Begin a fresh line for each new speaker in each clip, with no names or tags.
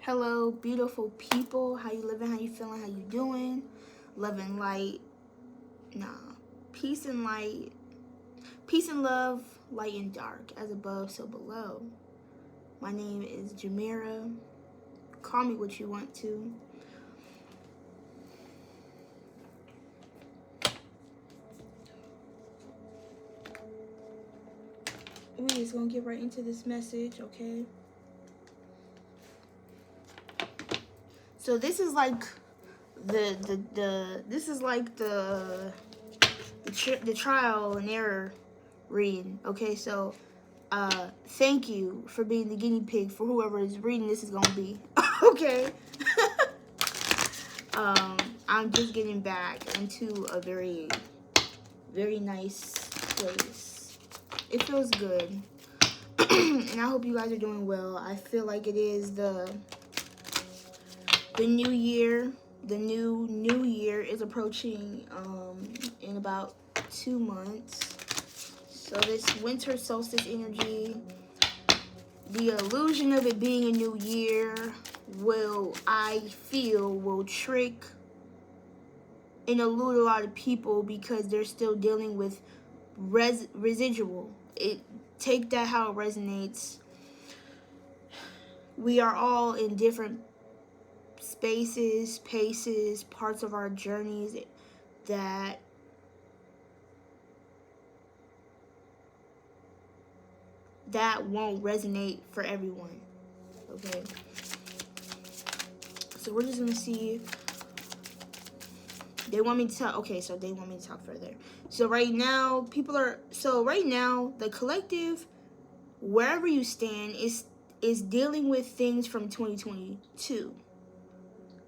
Hello, beautiful people. How you living? How you feeling? How you doing? Love and light. Peace and light. Peace and love, light and dark. As above, so below. My name is Jamira. Call me what you want to. We just gonna get right into this message, okay? So this is like the trial and error reading. Okay, so thank you for being the guinea pig for whoever is reading this is gonna be. Okay. I'm just getting back into a very, very nice place. It feels good. And I hope you guys are doing well. I feel like it is the new year. The new year is approaching in about 2 months. So this winter solstice energy, the illusion of it being a new year will trick and elude a lot of people because they're still dealing with residual. Take that how it resonates. We are all in different spaces, paces, parts of our journeys that won't resonate for everyone. Okay. So we're just gonna see. They want me to talk. Okay, so they want me to talk further. So right now, the collective, wherever you stand, is dealing with things from 2022.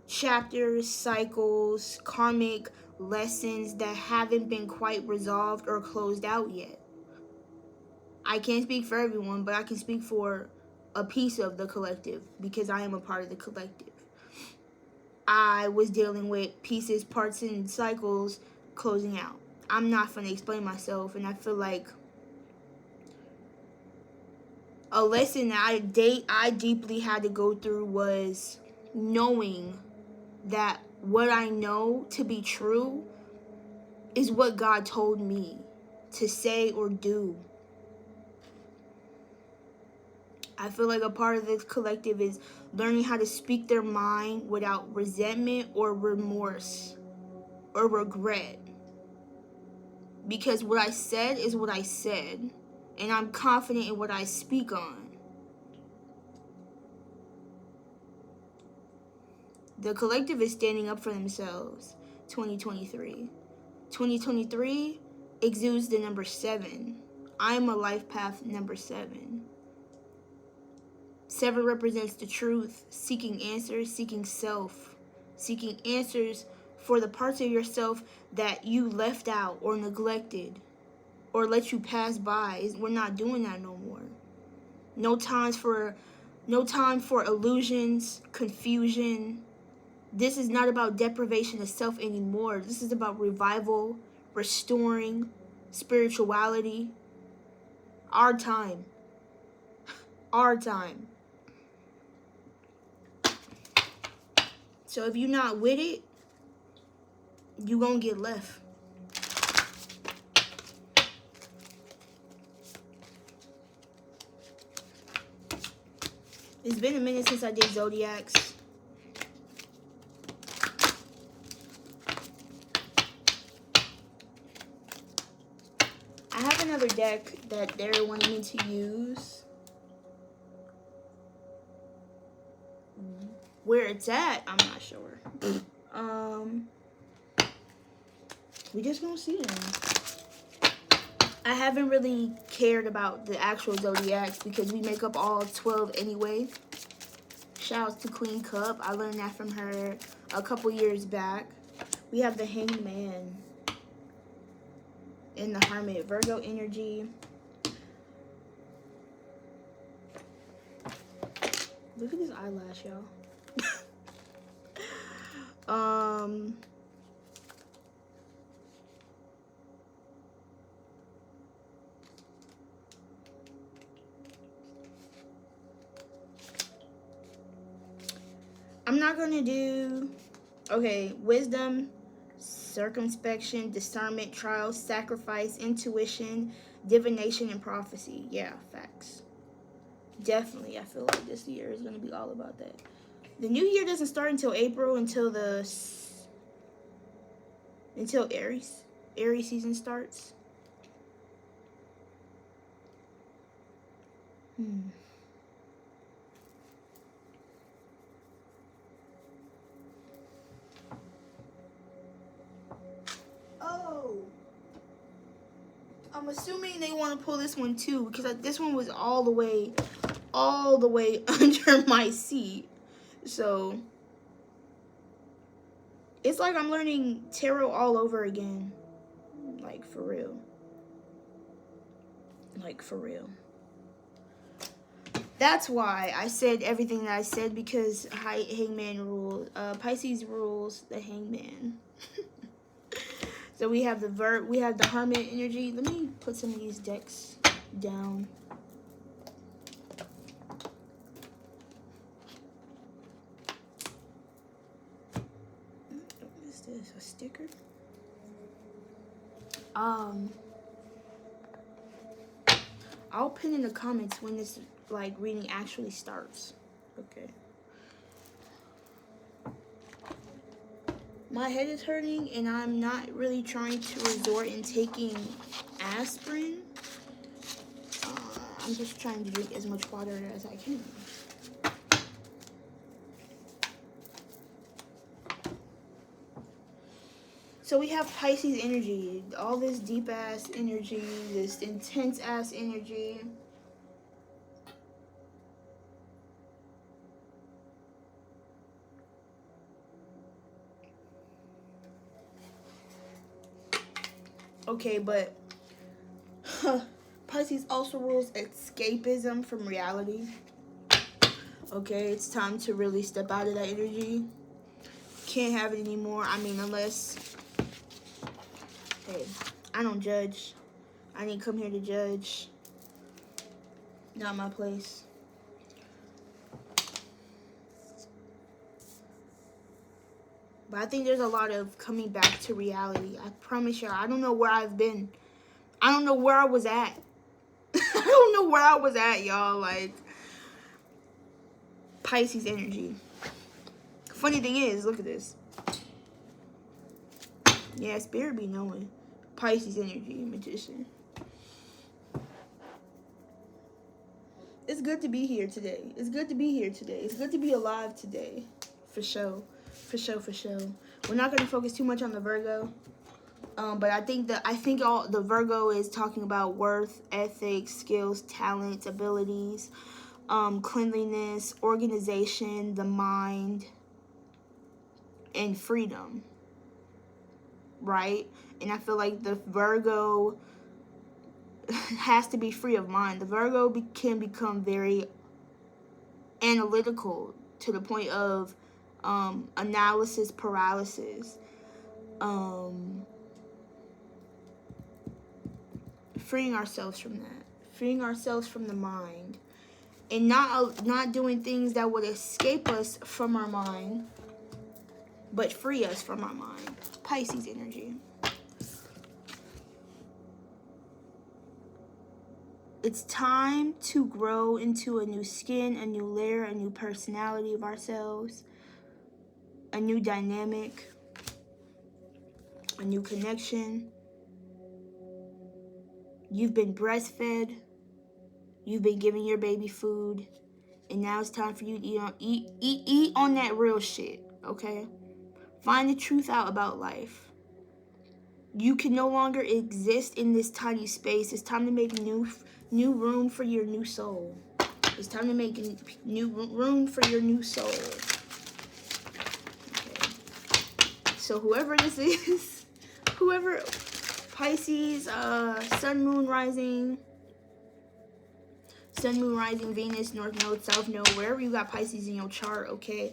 Chapters, cycles, karmic lessons that haven't been quite resolved or closed out yet. I can't speak for everyone, but I can speak for a piece of the collective because I am a part of the collective. I was dealing with pieces, parts, and cycles closing out. I'm not going to explain myself, and I feel like a lesson that I deeply had to go through was knowing that what I know to be true is what God told me to say or do. I feel like a part of this collective is learning how to speak their mind without resentment or remorse or regret. Because what I said is what I said, and I'm confident in what I speak on. The collective is standing up for themselves. 2023. 2023 exudes the number 7. I am a life path number 7. 7 represents the truth, seeking answers, seeking self, seeking answers for the parts of yourself that you left out or neglected or let you pass by. We're not doing that no more. No time for illusions, confusion. This is not about deprivation of self anymore. This is about revival, restoring, spirituality. Our time. Our time. So if you're not with it, you're going to get left. It's been a minute since I did Zodiacs. I have another deck that they're wanting me to use. Where it's at, I'm not sure. We just gonna see them. I haven't really cared about the actual Zodiacs because we make up all 12 anyway. Shout out to Queen Cup. I learned that from her a couple years back. We have the Hanged Man and the Hermit. Virgo energy. Look at this eyelash, y'all. I'm not gonna do, okay, wisdom, circumspection, discernment, trial, sacrifice, intuition, divination, and prophecy. Yeah, facts. Definitely, I feel like this year is gonna be all about that. The new year doesn't start until April, until Aries season starts. Oh, I'm assuming they want to pull this one too, because this one was all the way under my seat. So it's like I'm learning tarot all over again. Like, for real. Like, for real. That's why I said everything that I said, because Hangman rules. Pisces rules the Hangman. So we have the Hermit energy. Let me put some of these decks down. What is this? A sticker? I'll pin in the comments when this like reading actually starts. Okay. My head is hurting, and I'm not really trying to resort in taking aspirin. I'm just trying to drink as much water as I can. So we have Pisces energy, all this deep ass energy, this intense ass energy. Okay, but Pisces also rules escapism from reality. Okay, it's time to really step out of that energy. Can't have it anymore. I mean, unless, hey, I don't judge. I didn't come here to judge. Not my place. But I think there's a lot of coming back to reality. I promise y'all, I don't know where I've been. I don't know where I was at. I don't know where I was at, y'all. Like, Pisces energy. Funny thing is, look at this. Yeah, Spirit be knowing. Pisces energy, Magician. It's good to be here today. It's good to be here today. It's good to be alive today. For sure. For sure, for sure. We're not going to focus too much on the Virgo. But I think all the Virgo is talking about worth, ethics, skills, talents, abilities, cleanliness, organization, the mind, and freedom. Right? And I feel like the Virgo has to be free of mind. The Virgo can become very analytical to the point of analysis paralysis. Freeing ourselves from that. Freeing ourselves from the mind. And not doing things that would escape us from our mind, but free us from our mind. Pisces energy. It's time to grow into a new skin, a new layer, a new personality of ourselves, a new dynamic, a new connection. You've been breastfed. You've been giving your baby food. And now it's time for you to eat on that real shit, okay? Find the truth out about life. You can no longer exist in this tiny space. It's time to make new room for your new soul. It's time to make new room for your new soul. Okay. So whoever this is, whoever, Pisces, sun, moon, rising, Venus, north node, south node, wherever you got Pisces in your chart, okay?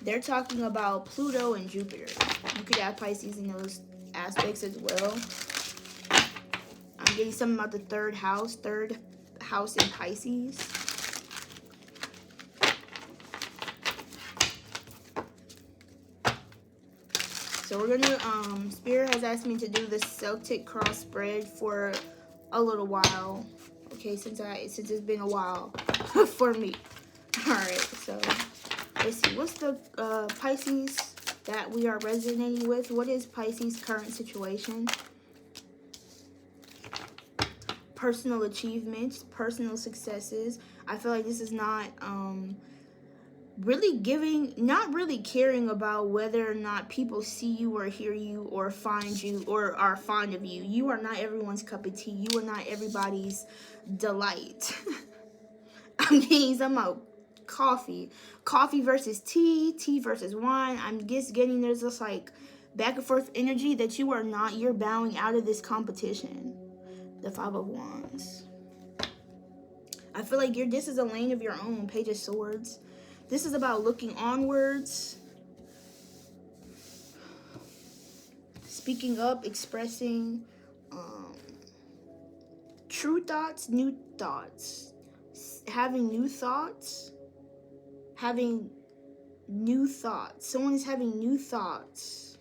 They're talking about Pluto and Jupiter. You could have Pisces in those aspects as well. I'm getting something about the third house in Pisces. So we're gonna, Spirit has asked me to do the Celtic cross spread for a little while. Okay, since it's been a while for me. Alright, so let's see. What's the Pisces that we are resonating with? What is Pisces' current situation? Personal achievements, personal successes. I feel like this is not not really caring about whether or not people see you or hear you or find you or are fond of you. You are not everyone's cup of tea. You are not everybody's delight. I'm getting some about coffee versus tea versus wine. I'm just getting there's this like back and forth energy that you're bowing out of this competition. The Five of Wands. I feel like this is a lane of your own. Page of Swords. This is about looking onwards, speaking up, expressing true thoughts, new thoughts, having new thoughts, Someone is having new thoughts.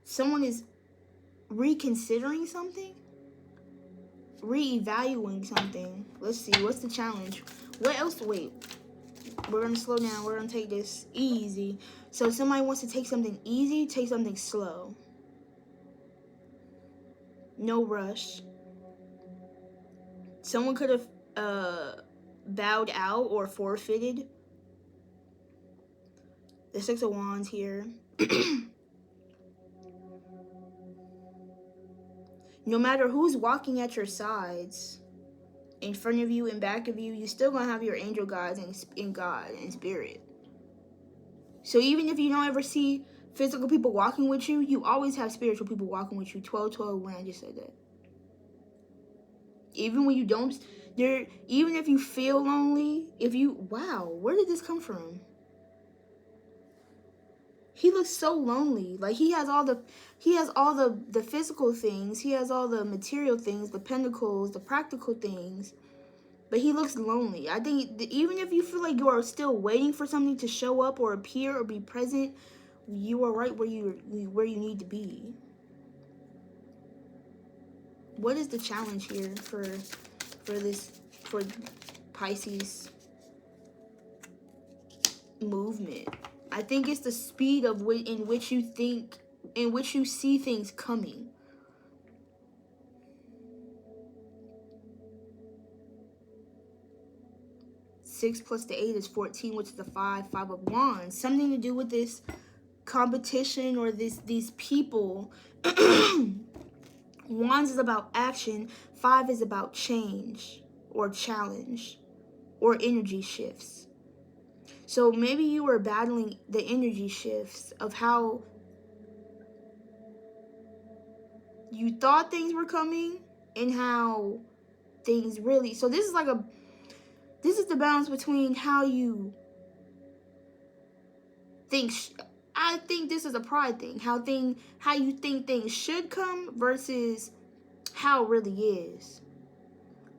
Someone is reconsidering something, reevaluating something. Let's see, what's the challenge? What else? Wait, we're gonna slow down. We're gonna take this easy. So somebody wants to take something easy, take something slow. No rush. Someone could have bowed out or forfeited. The Six of Wands here. No matter who's walking at your sides, in front of you and back of you, you're still gonna have your angel guides and God and Spirit. So even if you don't ever see physical people walking with you, you always have spiritual people walking with you. 12-12 when I just said that. Even when you don't, even if you feel lonely, wow, where did this come from? He looks so lonely. Like he has all the physical things. He has all the material things, the pentacles, the practical things. But he looks lonely. I think even if you feel like you are still waiting for something to show up or appear or be present, you are right where you need to be. What is the challenge here for Pisces movement? I think it's the speed in which you see things coming. Six plus the 8 is 14, which is the five of wands. Something to do with this competition or these people. Wands is about action. 5 is about change or challenge or energy shifts. So maybe you were battling the energy shifts of how you thought things were coming and how things really. So this is the balance between how you think. I think this is a pride thing. How you think things should come versus how it really is.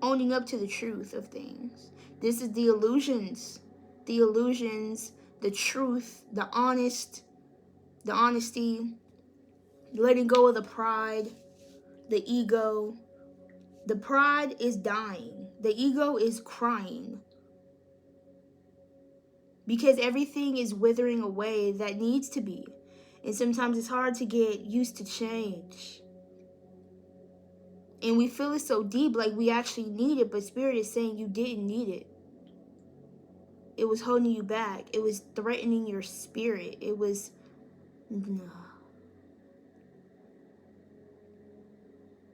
Owning up to the truth of things. This is the illusions, the truth, the honesty, letting go of the pride, the ego. The pride is dying. The ego is crying. Because everything is withering away that needs to be. And sometimes it's hard to get used to change. And we feel it so deep, like we actually need it, but Spirit is saying you didn't need it. It was holding you back. It was threatening your spirit. It was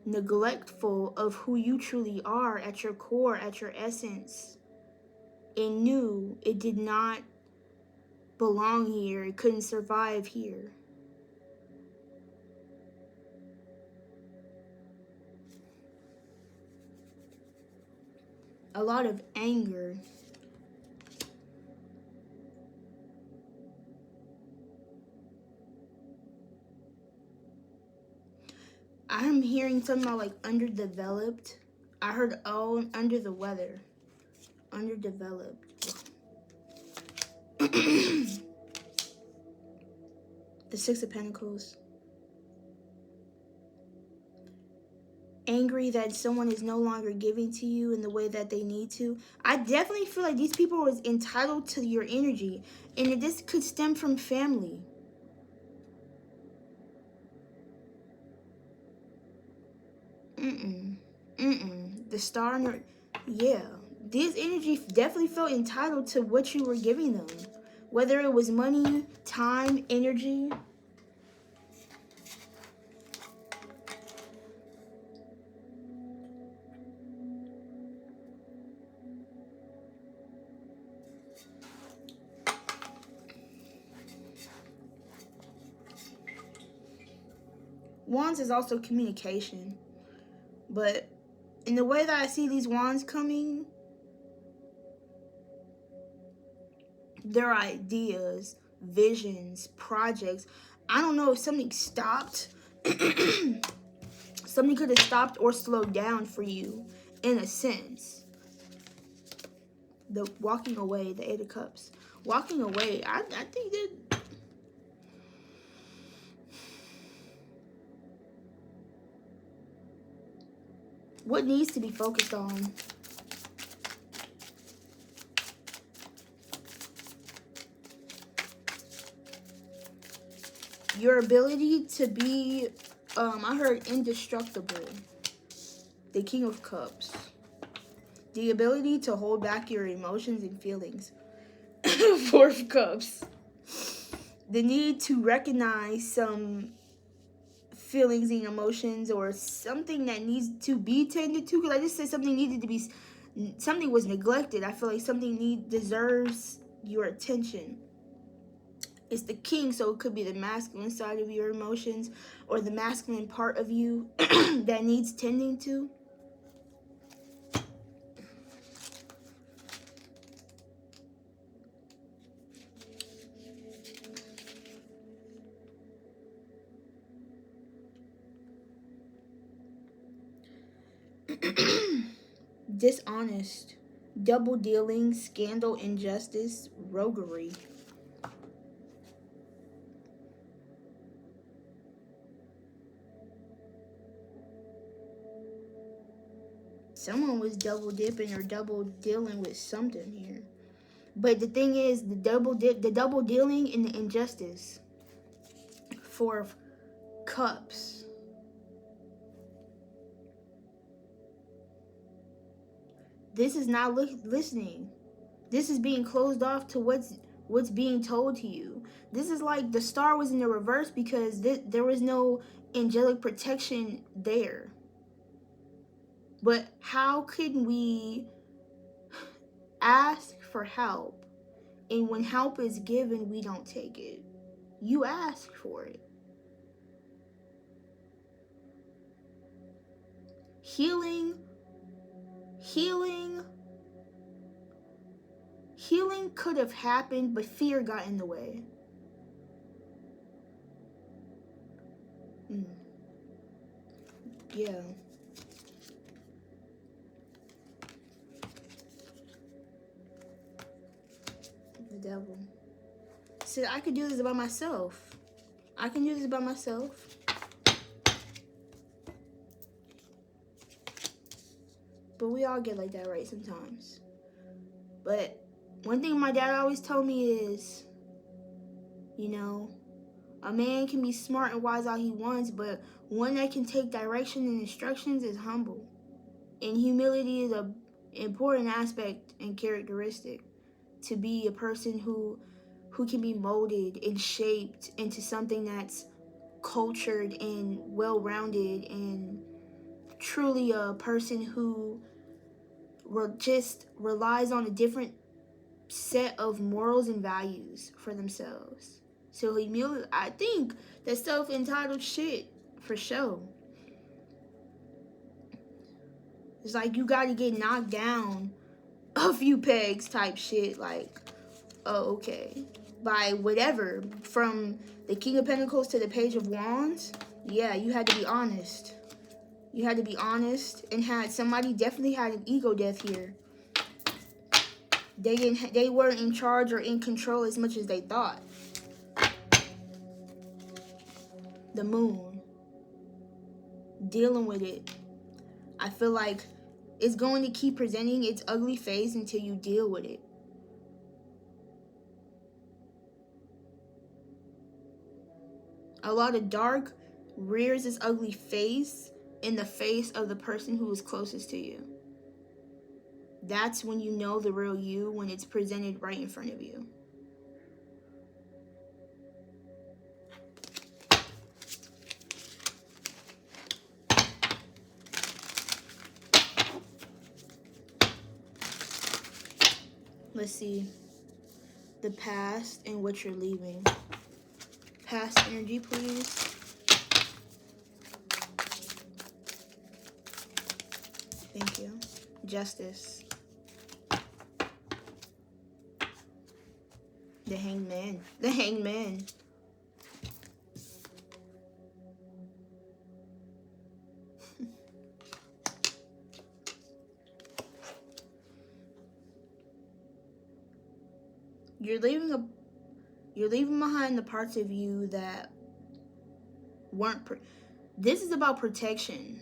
neglectful of who you truly are at your core, at your essence. It knew it did not belong here. It couldn't survive here. A lot of anger. I'm hearing something about like underdeveloped. I heard under the weather. Underdeveloped. The Six of Pentacles. Angry that someone is no longer giving to you in the way that they need to. I definitely feel like these people was entitled to your energy, and this could stem from family. The star in your, yeah. This energy definitely felt entitled to what you were giving them, whether it was money, time, energy. Wands is also communication. But in the way that I see these wands coming, their ideas, visions, projects. I don't know if something stopped. Something could have stopped or slowed down for you in a sense. The walking away, the Eight of Cups. Walking away, I think that what needs to be focused on. Your ability to be, I heard indestructible. The King of Cups. The ability to hold back your emotions and feelings. Four of Cups. The need to recognize some feelings and emotions or something that needs to be tended to. Because I just said something needed to be, something was neglected. I feel like something deserves your attention. It's the king, so it could be the masculine side of your emotions or the masculine part of you that needs tending to. Dishonest, double dealing, scandal, injustice, roguery. Someone was double dipping or double dealing with something here. But the thing is, the double dealing and the injustice. Four of Cups. This is not listening. This is being closed off to what's being told to you. This is like the star was in the reverse because there was no angelic protection there. But how can we ask for help, and when help is given, we don't take it? You ask for it. Healing could have happened, but fear got in the way. Yeah. The devil said, I could do this by myself. I can do this by myself. But we all get like that, right? Sometimes. But one thing my dad always told me is, you know, a man can be smart and wise all he wants, but one that can take direction and instructions is humble. And humility is an important aspect and characteristic to be a person who can be molded and shaped into something that's cultured and well-rounded and truly a person who just relies on a different set of morals and values for themselves. So humility, I think that's self-entitled shit for sure. It's like you gotta get knocked down a few pegs type shit. Like, oh, okay. By whatever. From the King of Pentacles to the Page of Wands. Yeah, you had to be honest. You had to be honest and somebody definitely had an ego death here. They weren't in charge or in control as much as they thought. the moon, dealing with it. I feel like it's going to keep presenting its ugly face until you deal with it. A lot of dark rears its ugly face in the face of the person who is closest to you. That's when you know the real you, when it's presented right in front of you. Let's see. The past and what you're leaving. Past energy, please. Thank you. Justice. The hangman. The hangman. You're leaving behind the parts of you that weren't. This is about protection.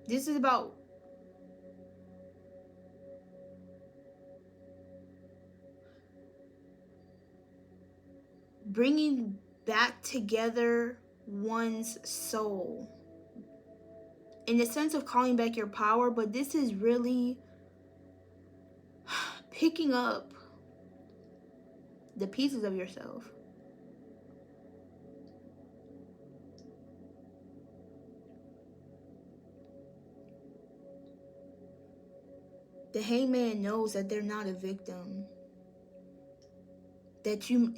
This is about bringing back together one's soul. In the sense of calling back your power, but this is really picking up the pieces of yourself. The hangman knows that they're not a victim. That you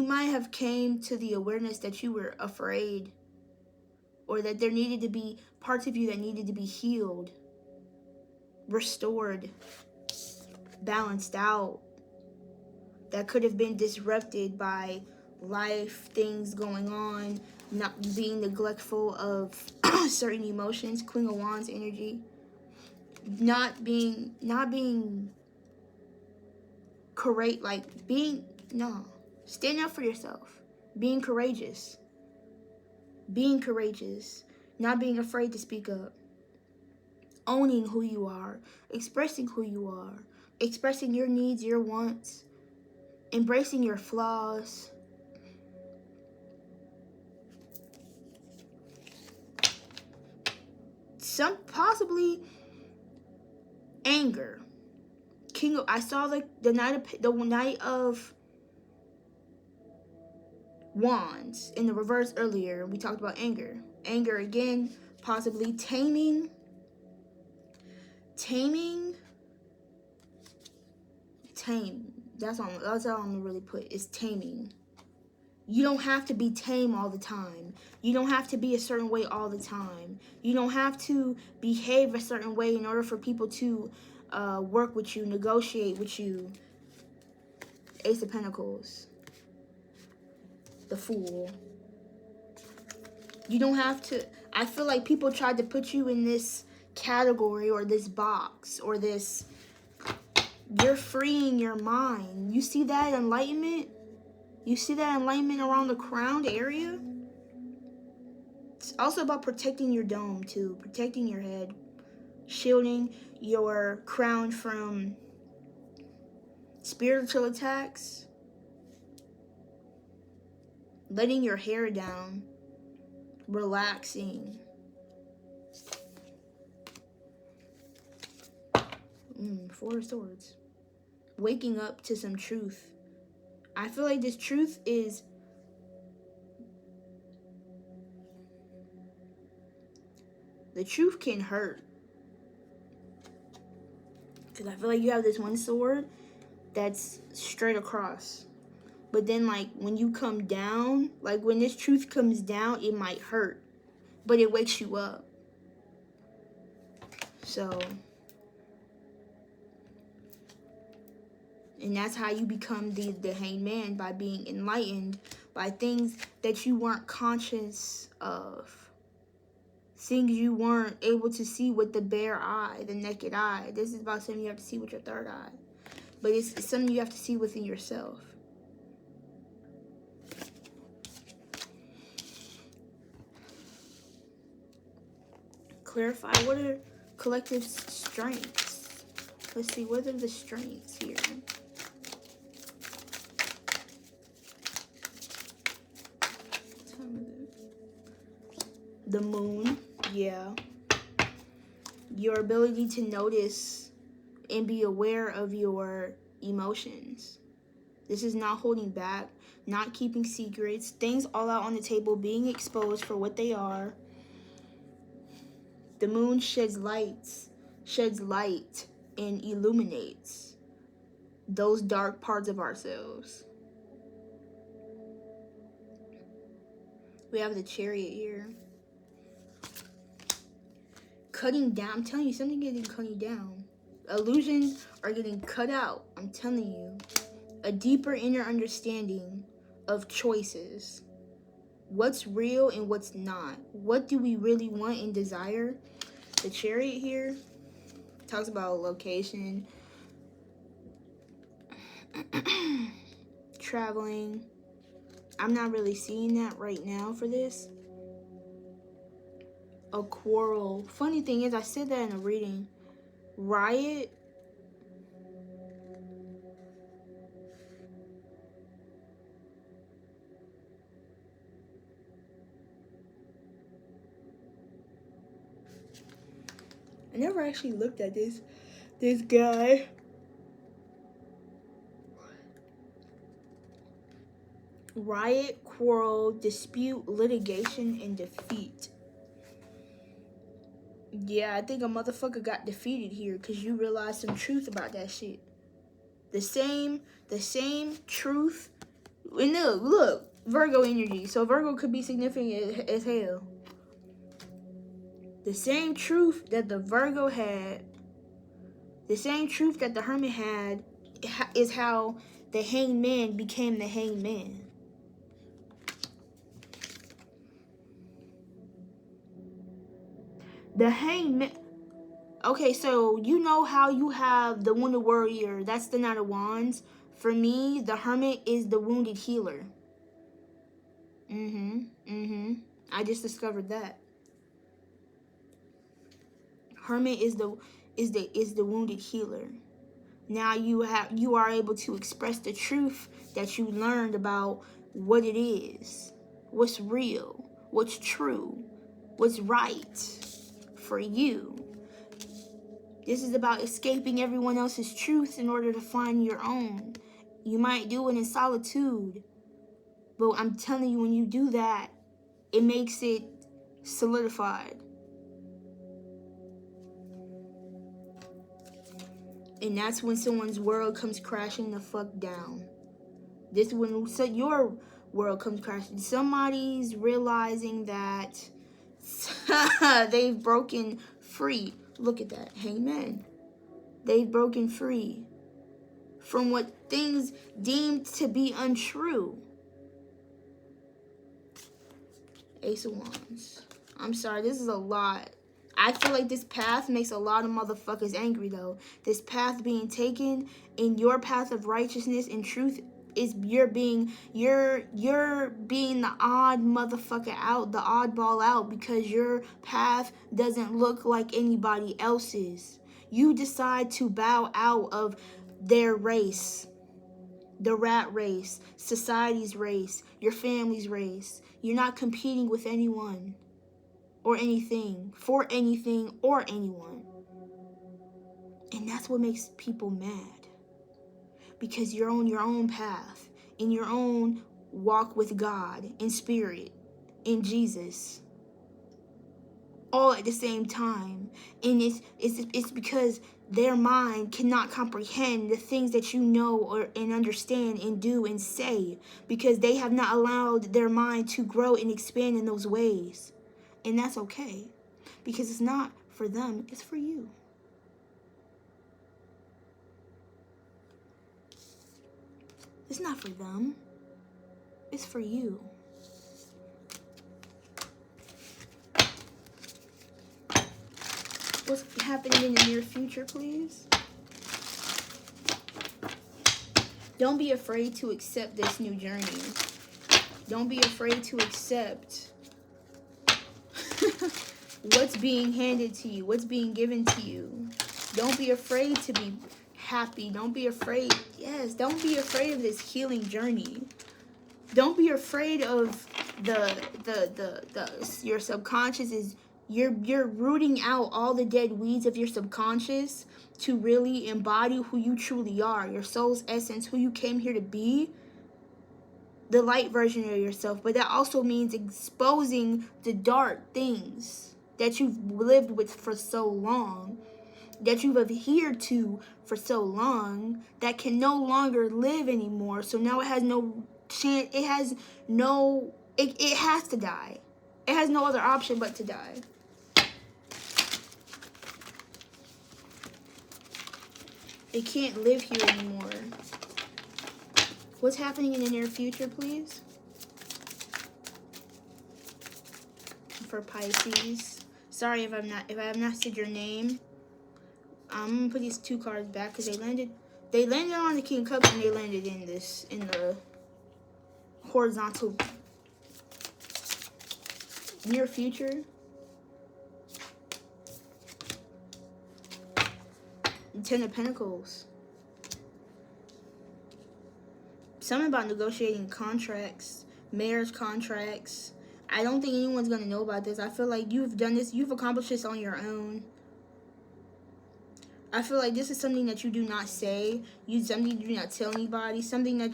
might have came to the awareness that you were afraid, or that there needed to be parts of you that needed to be healed, restored, balanced out, that could have been disrupted by life, things going on, not being neglectful of certain emotions, Queen of Wands energy, not being correct, like being, no, stand up for yourself, being courageous, not being afraid to speak up, owning who you are, expressing who you are, expressing your needs, your wants, embracing your flaws. Some possibly anger. I saw the Knight of Wands in the reverse earlier. We talked about anger. Anger again, possibly taming. That's all I'm gonna really put, is taming. You don't have to be tame all the time. You don't have to be a certain way all the time. You don't have to behave a certain way in order for people to work with you, negotiate with you. Ace of Pentacles. The Fool. You don't have to. I feel like people tried to put you in this category or this box or this. You're freeing your mind. You see that enlightenment? You see that enlightenment around the crown area? It's also about protecting your dome too, protecting your head, shielding your crown from spiritual attacks, letting your hair down, relaxing. Four of Swords. Waking up to some truth. I feel like this truth is the truth can hurt. Because I feel like you have this one sword that's straight across. But then, like, when you come down, like, when this truth comes down, it might hurt. But it wakes you up. So, and that's how you become the hangman, by being enlightened by things that you weren't conscious of. Things you weren't able to see with the bare eye, the naked eye. This is about something you have to see with your third eye. But it's something you have to see within yourself. clarify, what are collective strengths? Let's see, what are the strengths here? The moon, yeah. Your ability to notice and be aware of your emotions. This is not holding back, not keeping secrets, things all out on the table, being exposed for what they are. The moon sheds light and illuminates those dark parts of ourselves. We have the Chariot here. Cutting down. I'm telling you, something getting cutting down. Illusions are getting cut out. I'm telling you. A deeper inner understanding of choices. What's real and what's not. What do we really want and desire? The Chariot here talks about location, traveling. I'm not really seeing that right now for this. A quarrel. Funny thing is, I said that in a reading. Riot. I never actually looked at this guy. Riot, quarrel, dispute, litigation, and defeat. Yeah, I think a motherfucker got defeated here because you realized some truth about that shit. The same truth. And look, Virgo energy. So Virgo could be significant as hell. The same truth that the Virgo had, the same truth that the Hermit had, is how the Hanged Man became the Hanged Man. The Hanged Man. Okay, so you know how you have the Wounded Warrior. That's the Knight of Wands. For me, the Hermit is the Wounded Healer. I just discovered that. Hermit is the wounded healer. Now you are able to express the truth that you learned about what it is, what's real, what's true, what's right for you. This is about escaping everyone else's truth in order to find your own. You might do it in solitude, but I'm telling you, when you do that, it makes it solidified. And that's when someone's world comes crashing the fuck down. This when your world comes crashing. Somebody's realizing that they've broken free. Look at that, Hangman. They've broken free from what things deemed to be untrue. Ace of Wands. I'm sorry, this is a lot. I feel like this path makes a lot of motherfuckers angry, though. This path being taken in your path of righteousness and truth is you're being the odd motherfucker out, the oddball out, because your path doesn't look like anybody else's. You decide to bow out of their race, the rat race, society's race, your family's race. You're not competing with anyone or anything, for anything or anyone. And that's what makes people mad. Because you're on your own path, in your own walk with God, in spirit, in Jesus, all at the same time. And it's because their mind cannot comprehend the things that you know and understand and do and say, because they have not allowed their mind to grow and expand in those ways. And that's okay, because it's not for them, it's for you. It's not for them, it's for you. What's happening in the near future, please? Don't be afraid to accept this new journey. Don't be afraid to accept what's being handed to you, what's being given to you. Don't be afraid to be happy. Don't be afraid. Yes, don't be afraid of this healing journey. Don't be afraid of your subconscious is you're rooting out all the dead weeds of your subconscious to really embody who you truly are, your soul's essence, who you came here to be, the light version of yourself. But that also means exposing the dark things that you've lived with for so long, that you've adhered to for so long, that can no longer live anymore. So now it has no chance, it has to die. It has no other option but to die. It can't live here anymore. What's happening in the near future, please? For Pisces. Sorry if I have not said your name. I'm gonna put these 2 cards back because they landed on the King of Cups, and they landed in the horizontal near future. 10 of Pentacles. Something about negotiating contracts, marriage contracts. I don't think anyone's gonna know about this. I feel like you've done this, you've accomplished this on your own. I feel like this is something that you do not say. Something you do not tell anybody. Something that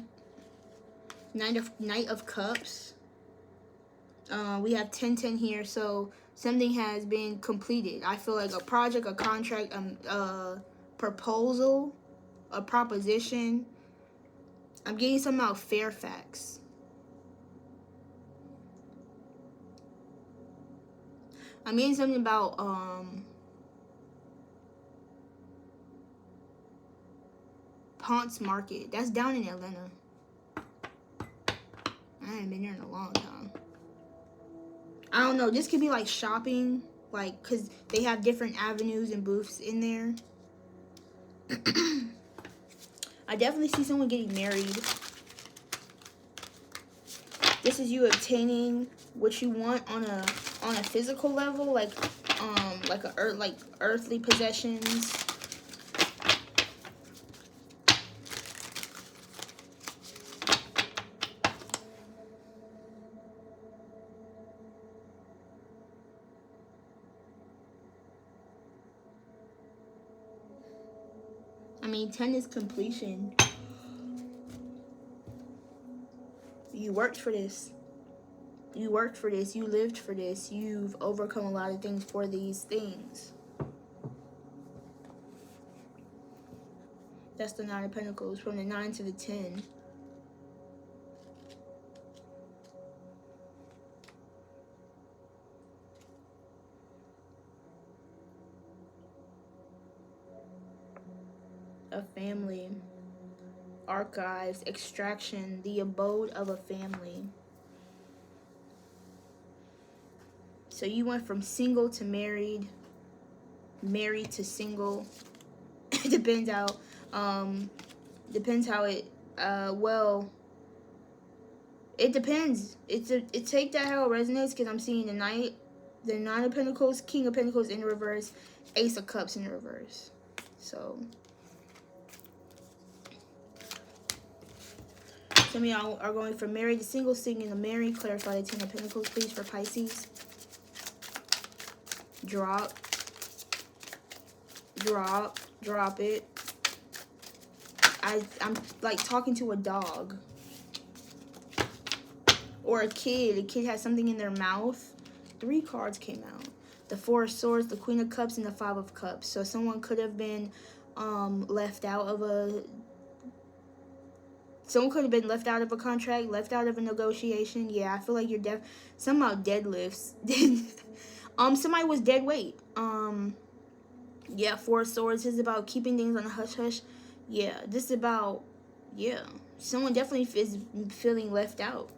Knight of Cups. We have 10-10 here, so something has been completed. I feel like a project, a contract, a proposal, a proposition. I'm getting something about Fairfax. I'm getting something about Ponce Market. That's down in Atlanta. I haven't been there in a long time. I don't know. This could be like shopping, like, because they have different avenues and booths in there. I definitely see someone getting married. This is you obtaining what you want on a physical level, like earthly possessions. I mean, 10 is completion. You worked for this. You worked for this. You lived for this. You've overcome a lot of things for these things. That's the 9 of Pentacles, from the 9 to the 10. A family. Archives, extraction, the abode of a family. So you went from single to married, married to single. It depends how it well, it depends. It take that how it resonates, because I'm seeing the 9 of Pentacles, King of Pentacles in reverse, Ace of Cups in reverse. So some of y'all are going from married to single, single to married. Clarify the 10 of Pentacles, please, for Pisces. Drop it. I'm like talking to a dog or a kid. A kid has something in their mouth. 3 cards came out. The 4 of Swords, the Queen of Cups, and the 5 of Cups. So someone could have been left out of a contract, left out of a negotiation. Yeah, I feel like you're somehow deadlifts. Somebody was dead weight. Yeah, 4 of Swords is about keeping things on a hush-hush. Yeah, this is about, yeah, someone definitely is feeling left out.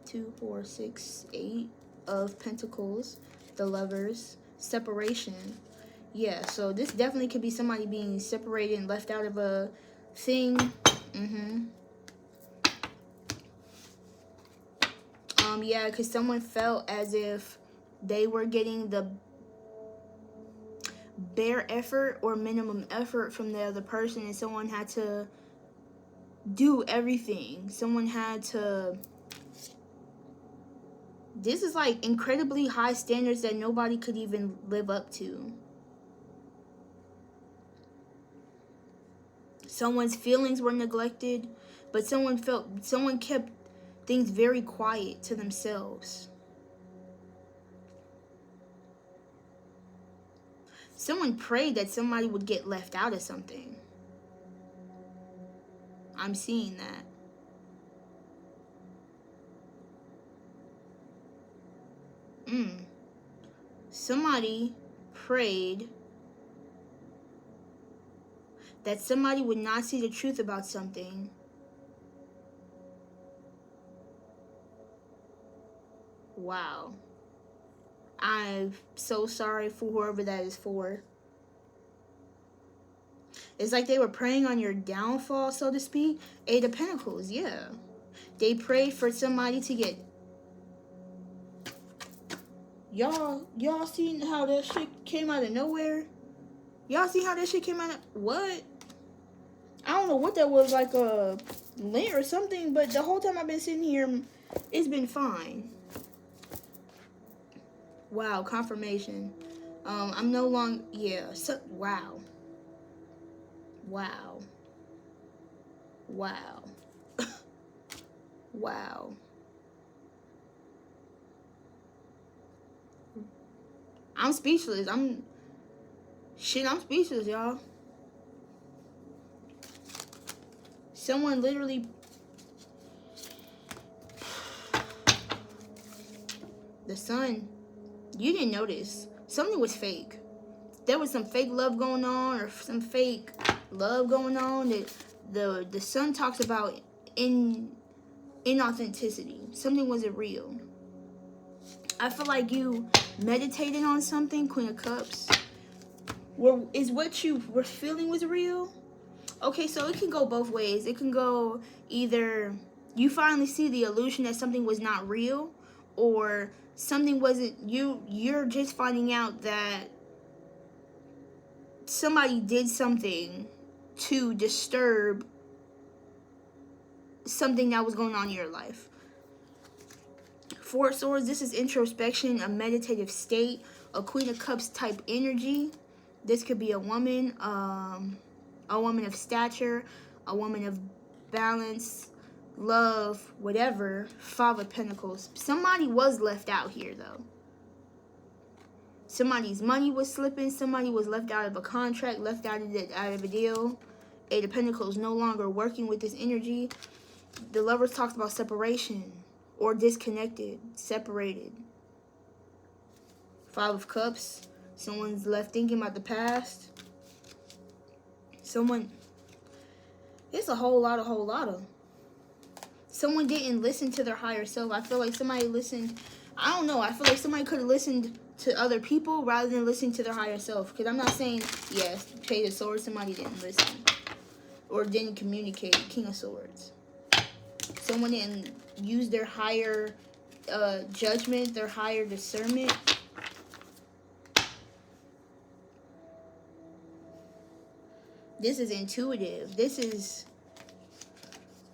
2, 4, 6, 8 of Pentacles, the Lovers, separation. Yeah, so this definitely could be somebody being separated and left out of a thing. Yeah, because someone felt as if they were getting the bare effort or minimum effort from the other person, and someone had to do everything. Someone had to... This is like incredibly high standards that nobody could even live up to. Someone's feelings were neglected, but someone kept things very quiet to themselves. Someone prayed that somebody would get left out of something. I'm seeing that. Somebody prayed that somebody would not see the truth about something. Wow. I'm so sorry for whoever that is for. It's like they were praying on your downfall, so to speak. Eight of Pentacles, yeah. They prayed for somebody to get... Y'all seen how that shit came out of nowhere? Y'all see how that shit came out of... What? I don't know what that was, like a lint or something, but the whole time I've been sitting here, it's been fine. Wow, confirmation. I'm no longer... Yeah, so, wow. Wow. Wow. Wow. I'm speechless. I'm speechless, y'all. Someone literally... The sun. You didn't notice. Something was fake. There was some fake love going on, or some fake love going on. That the sun talks about inauthenticity. Something wasn't real. I feel like you meditated on something, Queen of Cups. Is what you were feeling was real? Okay, so it can go both ways. It can go either you finally see the illusion that something was not real, or something wasn't... You're just finding out that somebody did something to disturb something that was going on in your life. Four of Swords, this is introspection, a meditative state, a Queen of Cups type energy. This could be a woman of stature, a woman of balance, love, whatever. Five of Pentacles. Somebody was left out here, though. Somebody's money was slipping. Somebody was left out of a contract, left out of a deal. Eight of Pentacles, no longer working with this energy. The Lovers talks about separation or disconnected, separated. Five of Cups, someone's left thinking about the past. It's a whole lot of. Someone didn't listen to their higher self. I feel like somebody listened. I don't know. I feel like somebody could have listened to other people rather than listening to their higher self. Because I'm not saying, yes, Page of Swords, somebody didn't listen. Or didn't communicate. King of Swords. Someone didn't use their higher judgment, their higher discernment. This is intuitive. This is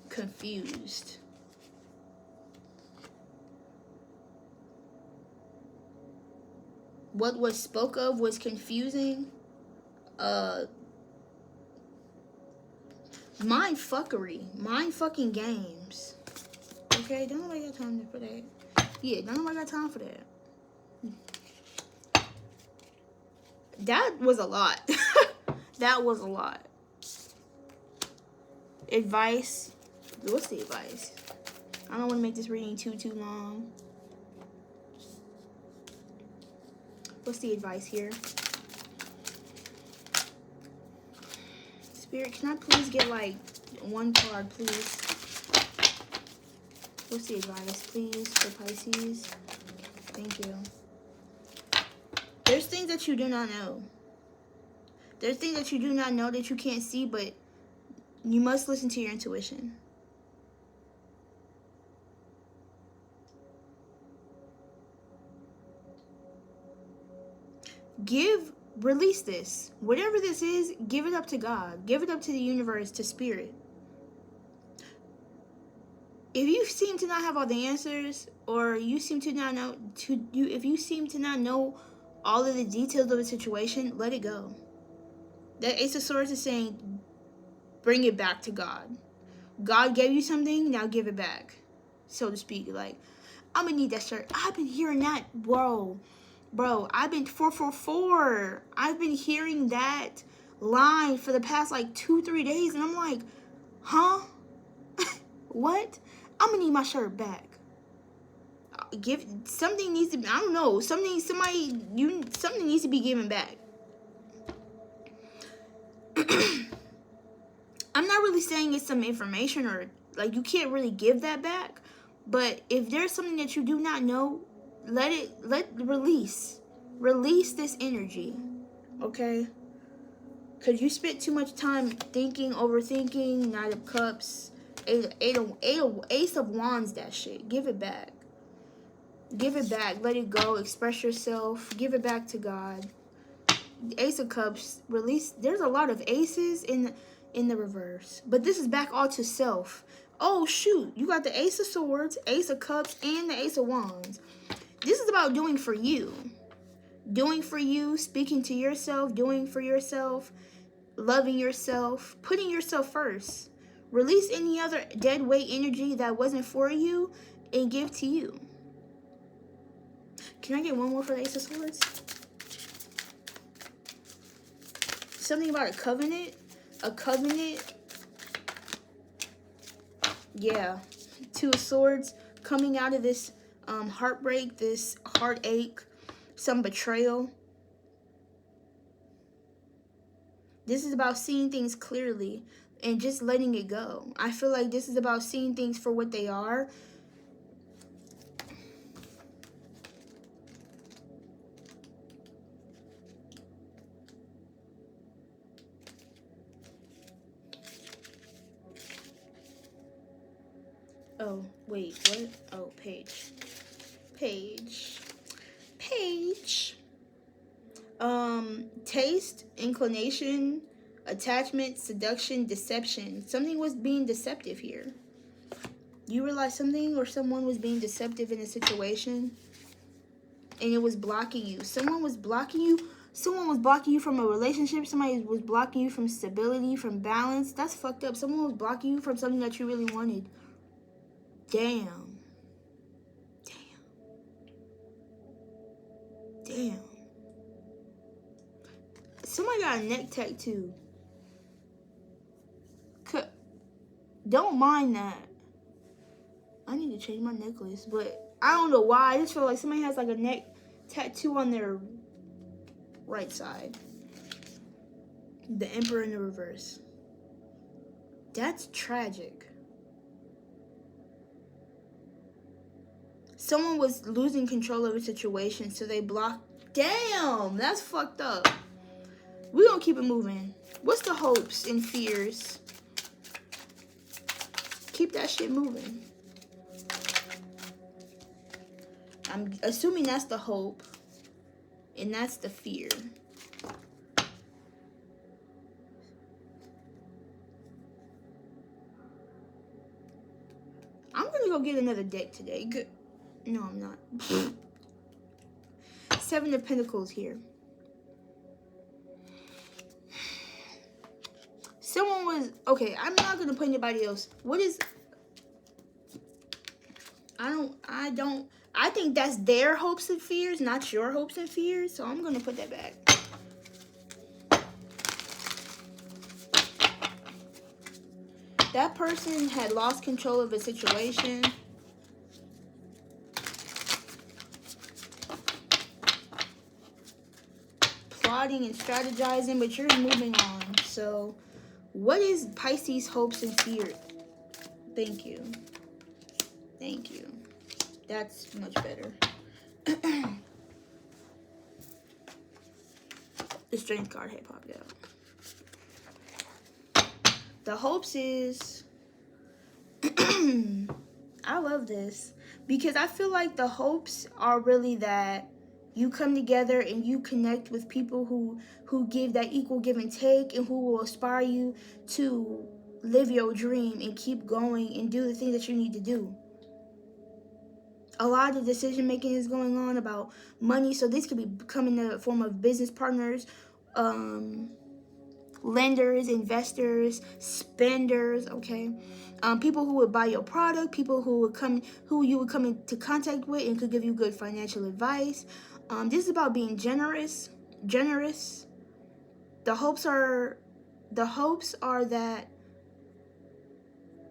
confused. What was spoke of was confusing. Mind fuckery. Mind fucking games. Okay, don't nobody got time for that. Yeah, don't nobody got time for that. That was a lot. That was a lot. Advice. What's the advice? I don't want to make this reading too long. What's the advice here? Spirit, can I please get like one card, please? What's the advice, please, for Pisces? Thank you. There's things that you do not know. There's things that you do not know that you can't see, but you must listen to your intuition. Release this. Whatever this is, give it up to God. Give it up to the universe, to spirit. If you seem to not have all the answers, or you seem to not know if you seem to not know all of the details of a situation, let it go. That Ace of Swords is saying, bring it back to God. God gave you something, now give it back, so to speak. Like, I'm gonna need that shirt. I've been hearing that, bro. I've been 444. I've been hearing that line for the past like 2-3 days, and I'm like, huh? What? I'm gonna need my shirt back. Something needs to be, I don't know, something needs to be given back. I'm not really saying it's some information, or like you can't really give that back, but if there's something that you do not know, release this energy, okay? Because you spent too much time thinking, overthinking. Knight of Cups, Ace of Wands, that shit. Give it back. Give it back. Let it go. Express yourself. Give it back to God. Ace of Cups, release. There's a lot of aces in the reverse, but this is back all to self. Oh shoot, you got the Ace of Swords, Ace of Cups, and the Ace of Wands. This is about doing for you. Doing for you, speaking to yourself, doing for yourself, loving yourself, putting yourself first. Release any other dead weight energy that wasn't for you and give to you. Can I get one more for the Ace of Swords? Something about a covenant. A covenant. Yeah. Two of Swords, coming out of this heartbreak, this heartache, some betrayal. This is about seeing things clearly and just letting it go. I feel like this is about seeing things for what they are. Oh, wait, what? Oh, page. Taste, inclination, attachment, seduction, deception. Something was being deceptive here. You realize something or someone was being deceptive in a situation, and it was blocking you. Someone was blocking you. Someone was blocking you from a relationship. Somebody was blocking you from stability, from balance. That's fucked up. Someone was blocking you from something that you really wanted. Damn. Somebody got a neck tattoo. Don't mind that. I need to change my necklace, but I don't know why. I just feel like somebody has like a neck tattoo on their right side. The Emperor in the reverse. That's tragic. Someone was losing control of a situation, so they blocked. Damn, that's fucked up. We're gonna keep it moving. What's the hopes and fears? Keep that shit moving. I'm assuming that's the hope, and that's the fear. I'm gonna go get another deck today. Good. No, I'm not. Seven of Pentacles here. Someone was... Okay, I'm not going to put anybody else. What is... I think that's their hopes and fears, not your hopes and fears. So I'm going to put that back. That person had lost control of a situation. Plotting and strategizing, but you're moving on. So, what is Pisces' hopes and fears? Thank you. Thank you. That's much better. The Strength card had popped out. The hopes is... I love this. Because I feel like the hopes are really that you come together and you connect with people who give that equal give and take, and who will inspire you to live your dream and keep going and do the things that you need to do. A lot of decision making is going on about money, so this could be come in the form of business partners, lenders, investors, spenders, okay? People who would buy your product, people who you would come into contact with and could give you good financial advice. This is about being generous. The hopes are that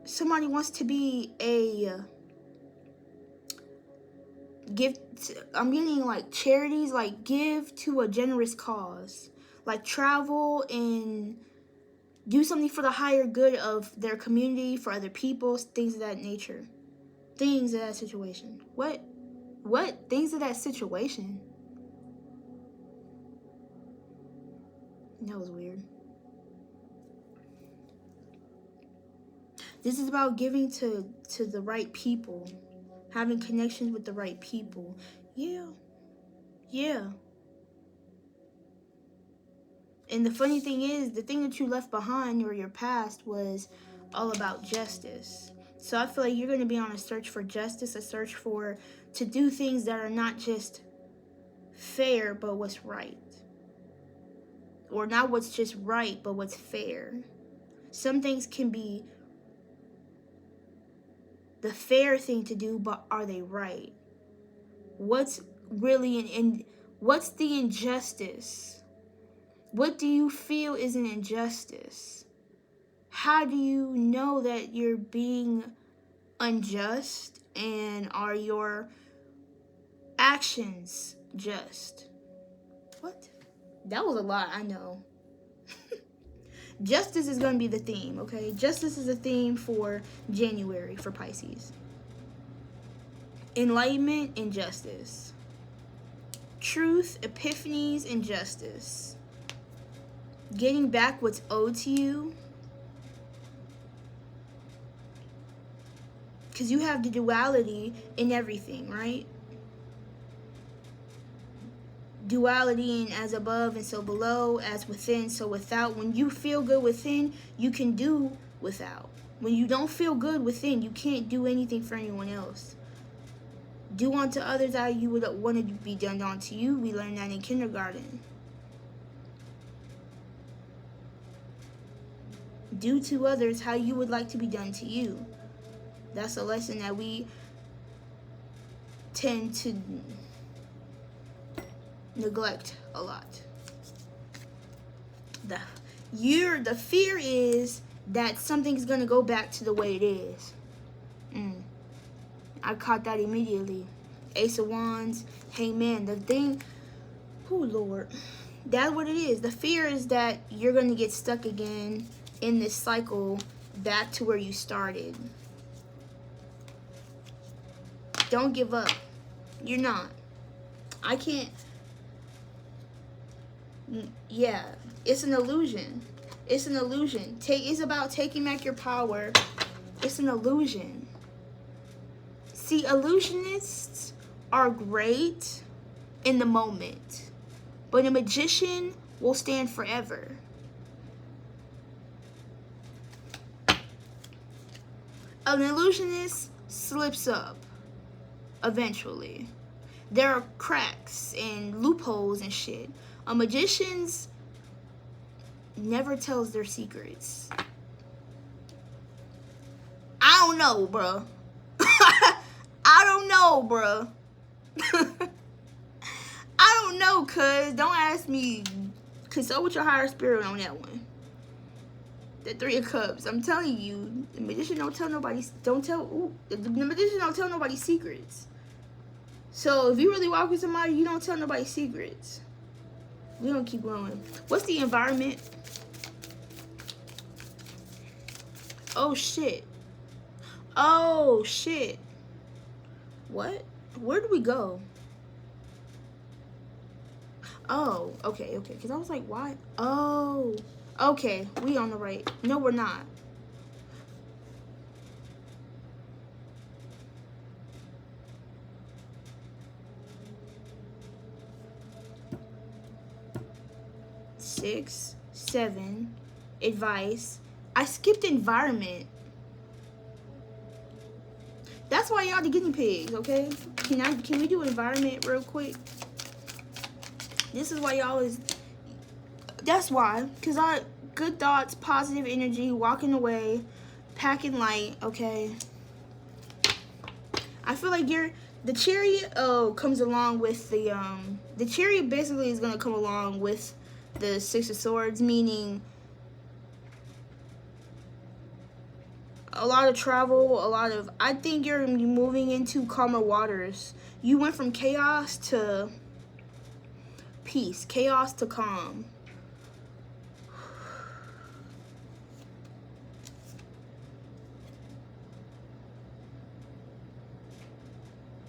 somebody wants to be a gift. I'm getting like charities, like give to a generous cause, like travel and do something for the higher good of their community, for other people, things of that nature. Things of that situation. What? Things of that situation? That was weird. This is about giving to the right people. Having connections with the right people. Yeah. And the funny thing is, the thing that you left behind or your past was all about justice. So I feel like you're going to be on a search for justice, a search to do things that are not just fair, but what's right. Or not what's just right, but what's fair. Some things can be the fair thing to do, but are they right? What's really what's the injustice? What do you feel is an injustice? How do you know that you're being unjust, and are your actions just? What? That was a lot, I know. Justice is going to be the theme, okay? Justice is a theme for January for Pisces. Enlightenment and justice. Truth, epiphanies, and justice. Getting back what's owed to you. Because you have the duality in everything, right? Duality in as above and so below, as within so without. When you feel good within, you can do without. When you don't feel good within, you can't do anything for anyone else. Do unto others how you would want to be done unto you. We learned that in kindergarten. Do to others how you would like to be done to you. That's a lesson that we tend to neglect a lot. The fear is that something's going to go back to the way it is. I caught that immediately. Ace of Wands, Hangman. The thing, oh Lord, that's what it is. The fear is that you're going to get stuck again in this cycle back to where you started. Don't give up. You're not. I can't. Yeah, it's an illusion. It's an illusion. It's about taking back your power. It's an illusion. See, illusionists are great in the moment, but a magician will stand forever. An illusionist slips up eventually. There are cracks and loopholes and shit. A magician's never tells their secrets. I don't know, bruh. I don't know, bruh. I don't know, cuz. Don't ask me. Consult with your higher spirit on that one. The Three of Cups. I'm telling you, the magician don't tell nobody. The magician don't tell nobody secrets. So if you really walk with somebody, you don't tell nobody secrets. We're gonna keep going. What's the environment? Oh shit. Oh shit. What? Where do we go? Oh, okay. Because I was like, why? Oh, okay. We on the right. No, we're not. 6, 7, advice. I skipped environment. That's why y'all the guinea pigs, okay? Can we do environment real quick? This is why y'all is. That's why, cause our good thoughts, positive energy, walking away, packing light. Okay. I feel like the chariot comes along with the chariot basically is gonna come along with the 6 of Swords, meaning a lot of travel, I think you're moving into calmer waters. You went from chaos to peace, chaos to calm.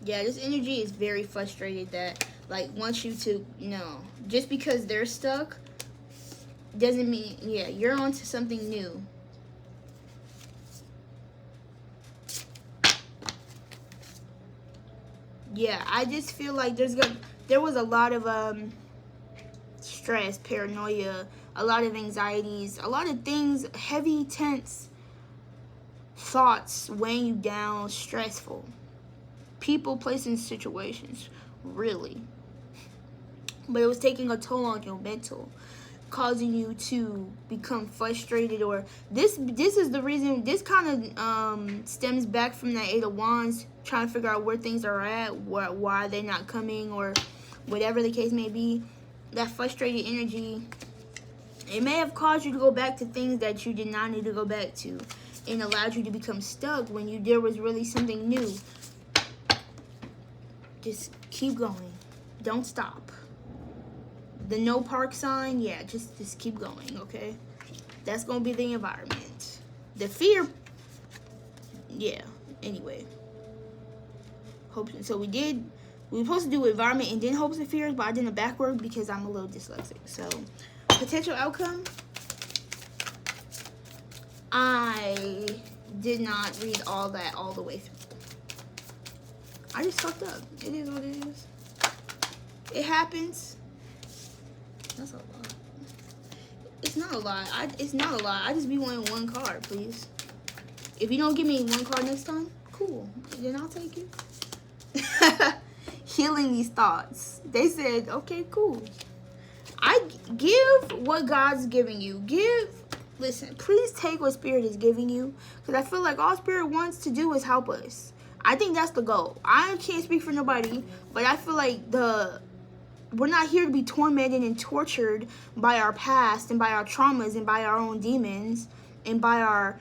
Yeah, this energy is very frustrated that, like, wants you to, just because they're stuck doesn't mean, yeah, you're onto something new. Yeah, I just feel like there was a lot of stress, paranoia, a lot of anxieties, a lot of things, heavy, tense thoughts weighing you down, stressful. People, places, situations, really. But it was taking a toll on your mental, causing you to become frustrated. Or this is the reason. This kind of stems back from that 8 of Wands, trying to figure out where things are at, why they're not coming, or whatever the case may be. That frustrated energy, it may have caused you to go back to things that you did not need to go back to, and allowed you to become stuck when there was really something new. Just keep going. Don't stop. The no park sign, yeah, just keep going, okay? That's going to be the environment. The fear, yeah, anyway. Hopes. So we were supposed to do environment and then hopes and fears, but I did it backward because I'm a little dyslexic. So, potential outcome. I did not read all that all the way through. I just fucked up. It is what it is. It happens. That's a lot. It's not a lot. It's not a lot. I just be wanting one card, please. If you don't give me one card next time, cool. Then I'll take it. Healing these thoughts. They said, okay, cool. I give what God's giving you. Listen, please take what Spirit is giving you. Because I feel like all Spirit wants to do is help us. I think that's the goal. I can't speak for nobody, but I feel like we're not here to be tormented and tortured by our past and by our traumas and by our own demons and by our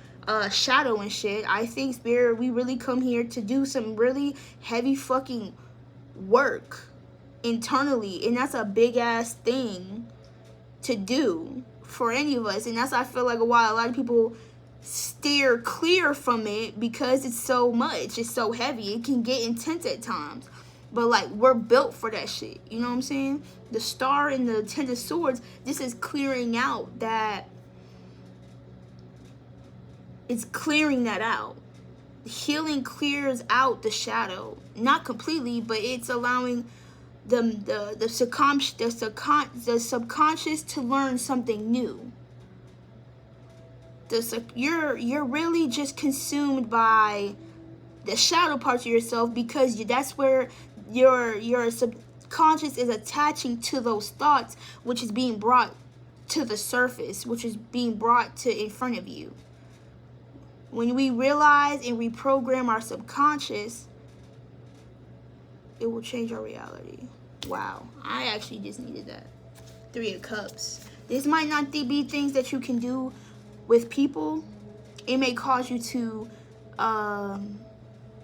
shadow and shit. I think Spirit, we really come here to do some really heavy fucking work internally, and that's a big ass thing to do for any of us. And that's why I feel like a lot of people steer clear from it, because it's so much, it's so heavy, it can get intense at times. But like, we're built for that shit, you know what I'm saying? The Star and the 10 of Swords, this is clearing out that, it's clearing that out. Healing clears out the shadow, not completely, but it's allowing the subconscious to learn something new. You're really just consumed by the shadow parts of yourself, because that's where your subconscious is attaching to those thoughts, which is being brought to the surface, which is being brought to in front of you. When we realize and reprogram our subconscious, it will change our reality. Wow, I actually just needed that. 3 of Cups. This might not be things that you can do with people. It may cause you to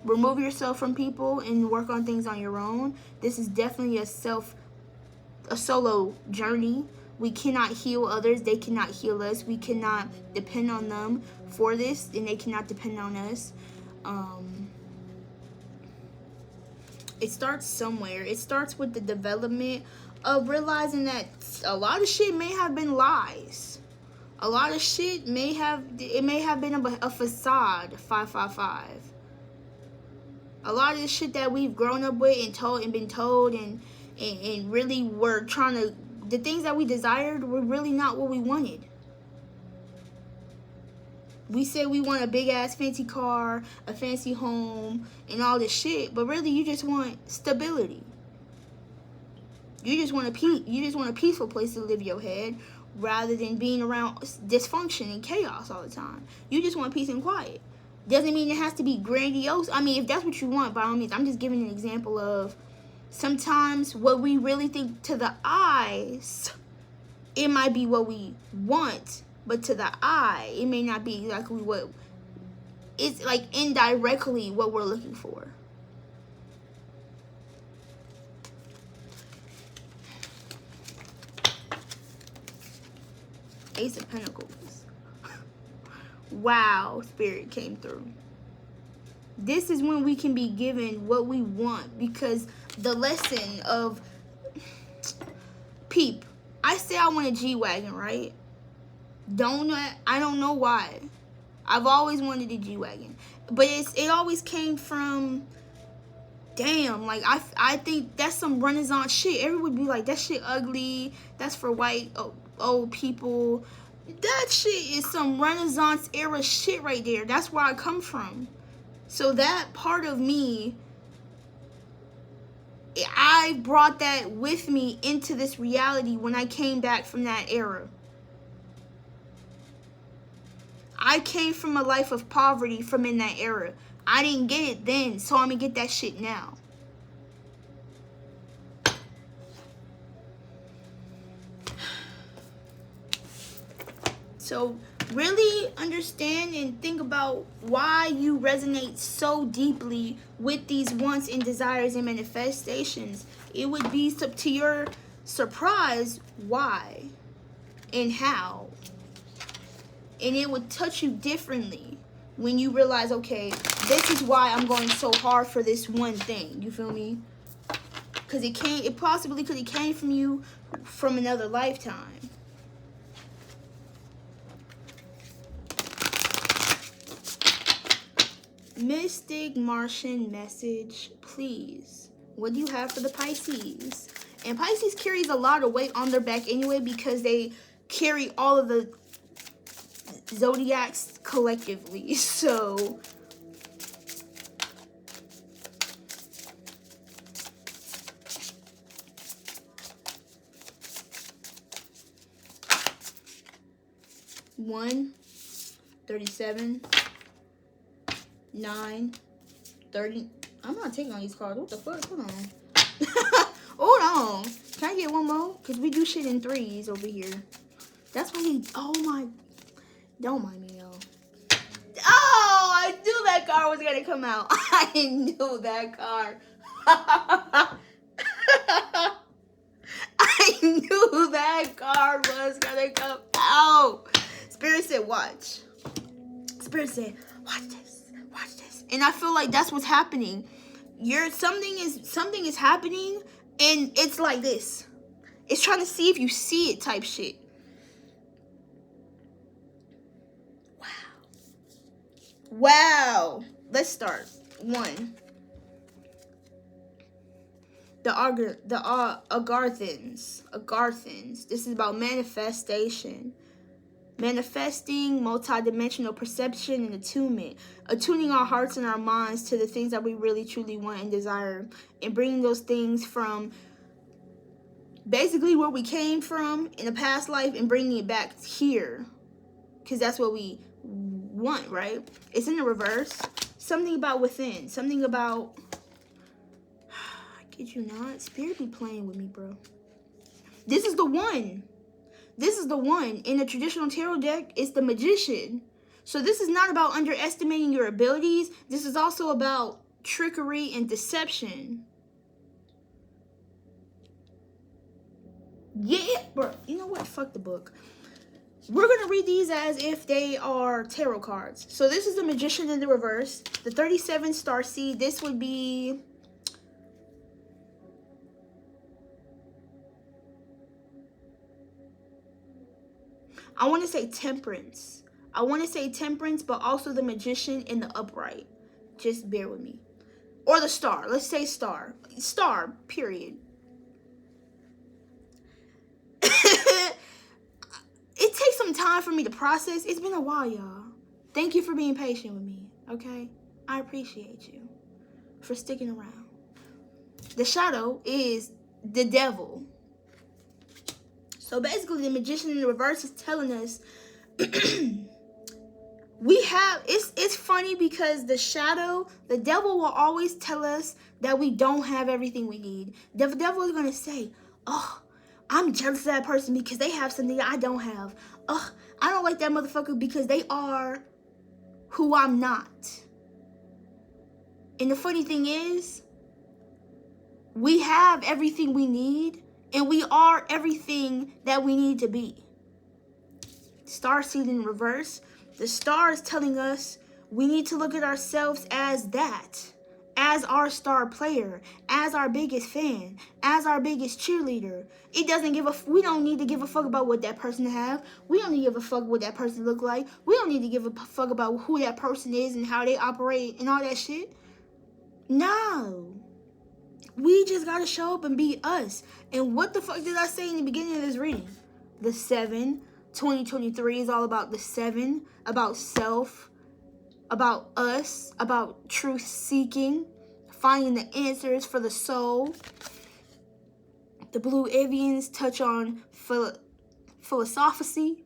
remove yourself from people and work on things on your own. This is definitely a solo journey. We cannot heal others. They cannot heal us. We cannot depend on them for this, and they cannot depend on us. It starts somewhere. It starts with the development of realizing that a lot of shit may have been lies. A lot of shit may have been a facade. 555. A lot of the shit that we've grown up with and been told and really we're trying to the things that we desired were really not what we wanted. We said we want a big ass fancy car, a fancy home, and all this shit, but really you just want stability. You just want a peaceful place to live your head, rather than being around dysfunction and chaos all the time. You just want peace and quiet. Doesn't mean it has to be grandiose. I mean, if that's what you want, by all means. I'm just giving an example of sometimes what we really think to the eyes, it might be what we want, but to the eye, it may not be exactly what, it's like indirectly what we're looking for. Ace of Pentacles. Wow, Spirit came through. This is when we can be given what we want, because the lesson of peep. I say I want a G-Wagon, right? I don't know why. I've always wanted a G-Wagon, but it always came from, damn, like I think that's some Renaissance shit. Everyone would be like, that shit ugly. That's for white old people. That shit is some Renaissance era shit right there. That's where I come from. So that part of me, I brought that with me into this reality when I came back from that era. I came from a life of poverty from in that era. I didn't get it then, so I'm gonna get that shit now. So really understand and think about why you resonate so deeply with these wants and desires and manifestations. It would be to your surprise why and how. And it would touch you differently when you realize, okay, this is why I'm going so hard for this one thing. You feel me? Because it possibly could have came from you from another lifetime. Mystic Martian message, please. What do you have for the Pisces? And Pisces carries a lot of weight on their back anyway, because they carry all of the zodiacs collectively. So one, 37, 9, 30. I'm not taking on these cards. What the fuck? Hold on. Hold on. Can I get one more? Because we do shit in threes over here. That's why he... Oh my... Don't mind me, y'all. Oh, I knew that card was going to come out. I knew that card. I knew that card was going to come out. Spirit said, watch. Spirit said, watch this. Watch this. And I feel like that's what's happening. Something is happening, and it's like this. It's trying to see if you see it type shit. Wow. Let's start. 1. The Agarthans. This is about manifestation. Manifesting, multidimensional perception, and attunement. Attuning our hearts and our minds to the things that we really truly want and desire. And bringing those things from basically where we came from in a past life and bringing it back here. Because that's what we want, right? It's in the reverse. Something about within. Something about... I kid you not. Spirit be playing with me, bro. This is the one. This is the one. In the traditional tarot deck, it's the Magician. So this is not about underestimating your abilities. This is also about trickery and deception. Yeah, bro. You know what? Fuck the book. We're going to read these as if they are tarot cards. So this is the Magician in the reverse. The 37 Starseed. This would be... I want to say Temperance. I want to say Temperance, but also the Magician in the upright. Just bear with me. Or the Star. Let's say Star. Star, period. taking time for me to process. It's been a while, y'all. Thank you for being patient with me, okay? I appreciate you for sticking around. The shadow is the devil. So basically, the magician in the reverse is telling us it's funny because the devil will always tell us that we don't have everything we need. The devil is going to say, oh, I'm jealous of that person because they have something that I don't have. Oh, I don't like that motherfucker because they are who I'm not. And the funny thing is, we have everything we need, and we are everything that we need to be. Starseed in reverse. The star is telling us we need to look at ourselves as that, as our star player, as our biggest fan, as our biggest cheerleader. We don't need to give a fuck about what that person have. We don't need to give a fuck what that person look like. We don't need to give a fuck about who that person is and how they operate and all that shit. No. We just gotta show up and be us. And what the fuck did I say in the beginning of this reading? The 7. 2023 is all about the 7, about self, about us, about truth seeking, finding the answers for the soul. The blue avians touch on philosophy,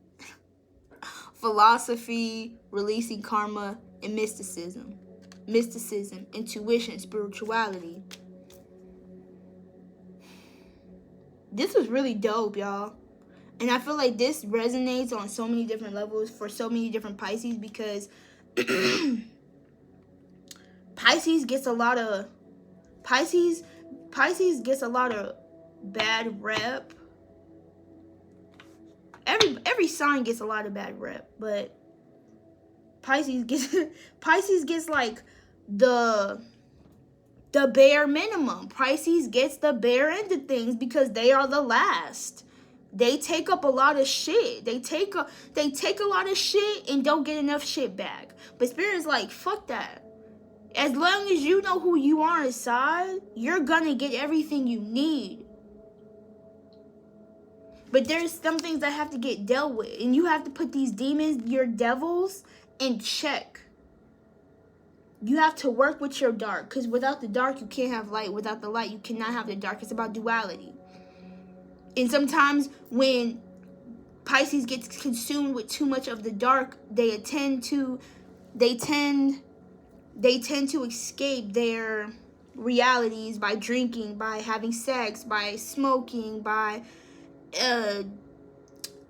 releasing karma, and mysticism, intuition, spirituality. This was really dope, y'all. And I feel like this resonates on so many different levels for so many different Pisces because Pisces gets a lot of bad rep. Every sign gets a lot of bad rep, but Pisces gets like the bare minimum. Pisces gets the bare end of things because they are the last. They take up a lot of shit. They take a lot of shit and don't get enough shit back. But Spirit's like, fuck that. As long as you know who you are inside, you're gonna get everything you need. But there's some things that have to get dealt with. And you have to put these demons, your devils, in check. You have to work with your dark. Because without the dark, you can't have light. Without the light, you cannot have the dark. It's about duality. And sometimes when Pisces gets consumed with too much of the dark, they tend to escape their realities by drinking, by having sex, by smoking, by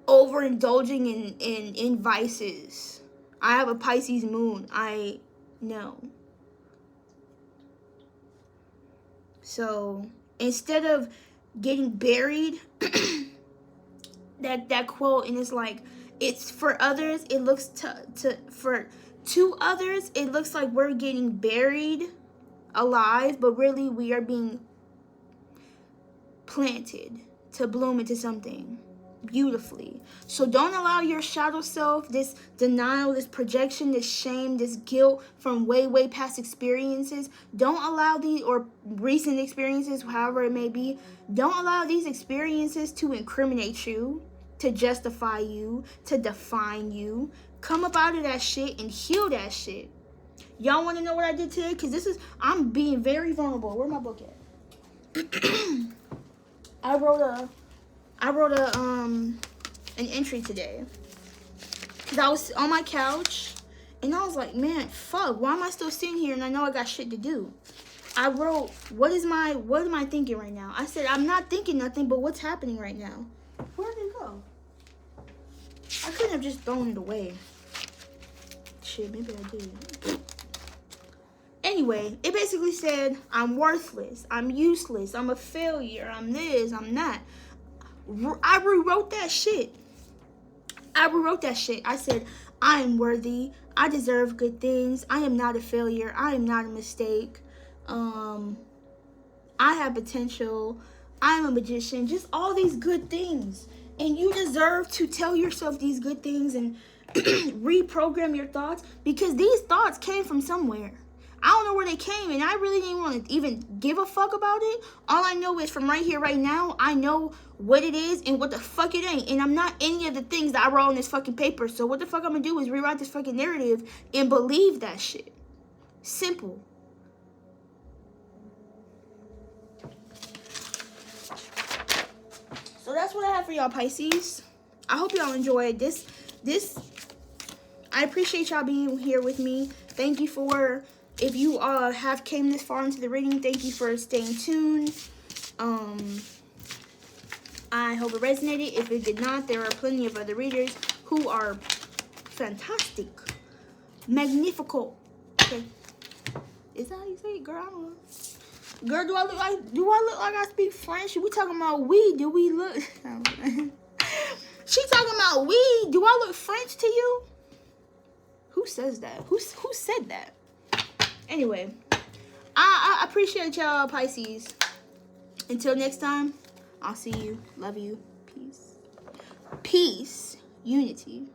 overindulging in vices. I have a Pisces moon. I know. So instead of getting buried, that quote, and it's like, it's for others, it looks to others, it looks like we're getting buried alive, but really we are being planted to bloom into something beautifully. So don't allow your shadow self, this denial, this projection, this shame, this guilt from way past experiences, don't allow these, or recent experiences, however it may be, don't allow these experiences to incriminate you, to justify you, to define you. Come up out of that shit and heal that shit. Y'all want to know what I did today? Because I'm being very vulnerable. Where my book at? I wrote an entry today. Because I was on my couch and I was like, man, fuck, why am I still sitting here and I know I got shit to do? I wrote, what am I thinking right now? I said, I'm not thinking nothing, but what's happening right now? Where did it go? I couldn't have just thrown it away. Shit, maybe I did. Anyway, it basically said, I'm worthless, I'm useless, I'm a failure, I'm this, I'm that. I rewrote that shit. I said, I am worthy, I deserve good things, I am not a failure, I am not a mistake, I have potential, I'm a magician, just all these good things. And you deserve to tell yourself these good things and reprogram your thoughts, because these thoughts came from somewhere. I don't know where they came, and I really didn't want to even give a fuck about it. All I know is from right here, right now, I know what it is and what the fuck it ain't. And I'm not any of the things that I wrote on this fucking paper. So what the fuck I'm gonna do is rewrite this fucking narrative and believe that shit. Simple. So that's what I have for y'all, Pisces. I hope y'all enjoyed this. I appreciate y'all being here with me. Thank you for, if you have came this far into the reading, thank you for staying tuned. I hope it resonated. If it did not, there are plenty of other readers who are fantastic, magnifical. Okay, is that how you say it, girl? I don't know. Girl, do I look like I speak French? We talking about we? Do we look? She talking about we? Do I look French to you? Who says that? Who said that? Anyway, I appreciate y'all, Pisces. Until next time, I'll see you. Love you. Peace. Peace. Unity.